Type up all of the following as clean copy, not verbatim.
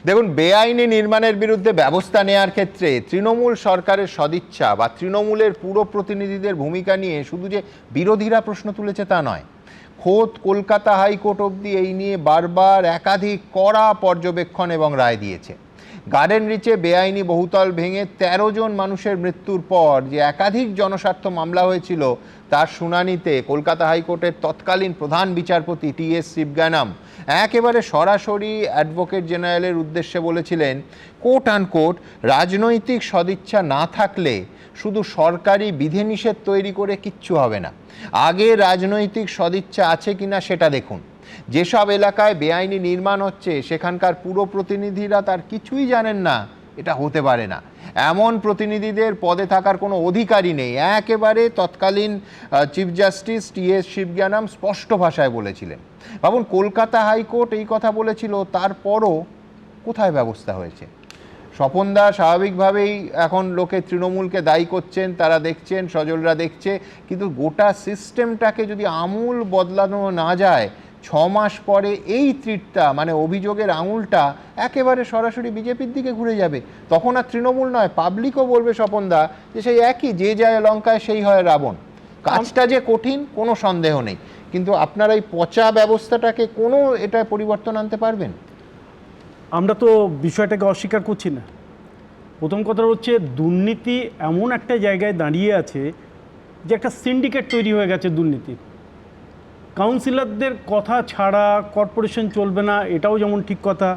দেখুন, বেআইনি নির্মাণের বিরুদ্ধে ব্যবস্থা নেওয়ার ক্ষেত্রে তৃণমূল সরকারের সদিচ্ছা বা তৃণমূলের পুরো প্রতিনিধিদের ভূমিকা নিয়ে শুধু যে বিরোধীরা প্রশ্ন তুলেছে তা নয়, খোদ কলকাতা হাইকোর্ট অবধি এই নিয়ে বারবার একাধিক কড়া পর্যবেক্ষণ এবং রায় দিয়েছে। গার্ডেন রিচে বেআইনি বহুতল ভেঙে ১৩ জন মানুষের মৃত্যুর পর যে একাধিক জনস্বার্থ মামলা হয়েছিল, তার শুনানিতে কলকাতা হাইকোর্টের তৎকালীন প্রধান বিচারপতি টি.এস. শিবজ্ঞানম একেবারে সরাসরি অ্যাডভোকেট জেনারেলের উদ্দেশ্যে বলেছিলেন, কোট আনকোট, রাজনৈতিক সদিচ্ছা না থাকলে শুধু সরকারি বিধিনিষেধ তৈরি করে কিচ্ছু হবে না। আগে রাজনৈতিক সদিচ্ছা আছে কিনা সেটা দেখুন। যেসব এলাকায় বেআইনি নির্মাণ হচ্ছে সেখানকার পুরো প্রতিনিধিরা তার কিছুই জানেন না, এটা হতে পারে না। এমন প্রতিনিধিদের পদে থাকার কোনো অধিকারই নেই, একেবারে তৎকালীন চিফ জাস্টিস টি.এস. শিবজ্ঞানম স্পষ্ট ভাষায় বলেছিলেন। ভাবুন, কলকাতা হাইকোর্ট এই কথা বলেছিল, তারপরও কোথায় ব্যবস্থা হয়েছে? স্বপনদা স্বাভাবিকভাবেই এখন লোকে তৃণমূলকে দায়ী করছেন, তারা দেখছেন, সজলরা দেখছে, কিন্তু গোটা সিস্টেমটাকে যদি আমূল বদলানো না যায়, ৬ মাস পরে এই তীরটা মানে অভিযোগের আঙুলটা একেবারে সরাসরি বিজেপির দিকে ঘুরে যাবে। তখন আর তৃণমূল নয়, পাবলিকও বলবে স্বপনদা যে সেই একই, যে যায় লঙ্কায় সেই হয় রাবণ। কাজটা যে কঠিন কোনো সন্দেহ নেই, কিন্তু আপনারা এই পচা ব্যবস্থাটাকে কোনো এটা পরিবর্তন আনতে পারবেন? আমরা তো বিষয়টাকে অস্বীকার করছি না। প্রথম কথা হচ্ছে, দুর্নীতি এমন একটা জায়গায় দাঁড়িয়ে আছে যে একটা সিন্ডিকেট তৈরি হয়ে গেছে দুর্নীতির। কাউন্সিলরদের কথা ছাড়া কর্পোরেশন চলবে না, এটাও যেমন ঠিক কথা,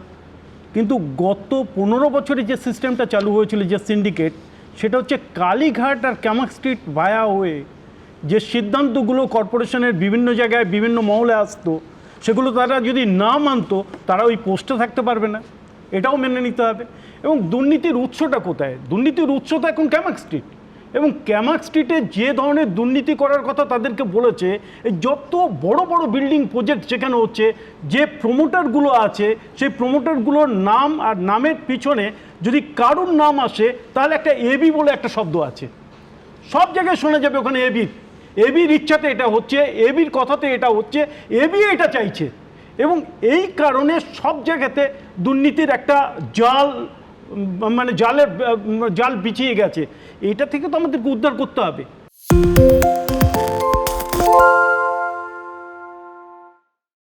কিন্তু গত ১৫ বছরে যে সিস্টেমটা চালু হয়েছিল, যে সিন্ডিকেট, সেটা হচ্ছে কালীঘাট আর ক্যামাক স্ট্রিট ভায়া হয়ে যে সিদ্ধান্তগুলো কর্পোরেশনের বিভিন্ন জায়গায় বিভিন্ন মহলে আসতো, সেগুলো তারা যদি না মানতো, তারা ওই পোস্টে থাকতে পারবে না, এটাও মেনে নিতে হবে। এবং দুর্নীতির উৎসটা কোথায়? দুর্নীতির উৎস তো এখন ক্যামাক স্ট্রিট, এবং ক্যামাক স্ট্রিটে যে ধরনের দুর্নীতি করার কথা তাদেরকে বলেছে, এই যত বড় বড় বিল্ডিং প্রজেক্ট যেখানে হচ্ছে, যে প্রমোটারগুলো আছে, সেই প্রমোটারগুলোর নাম আর নামের পিছনে যদি কারুর নাম আসে, তাহলে একটা এবি বলে একটা শব্দ আছে, সব জায়গায় শোনা যাবে ওখানে এবির ইচ্ছাতে এটা হচ্ছে, এবির কথাতে এটা হচ্ছে, এবি এটা চাইছে। এবং এই কারণে সব জায়গাতে দুর্নীতির একটা জাল, মানে জাল বিছিয়ে গেছে। এটা থেকে তো আমাদেরকে উদ্ধার করতে হবে।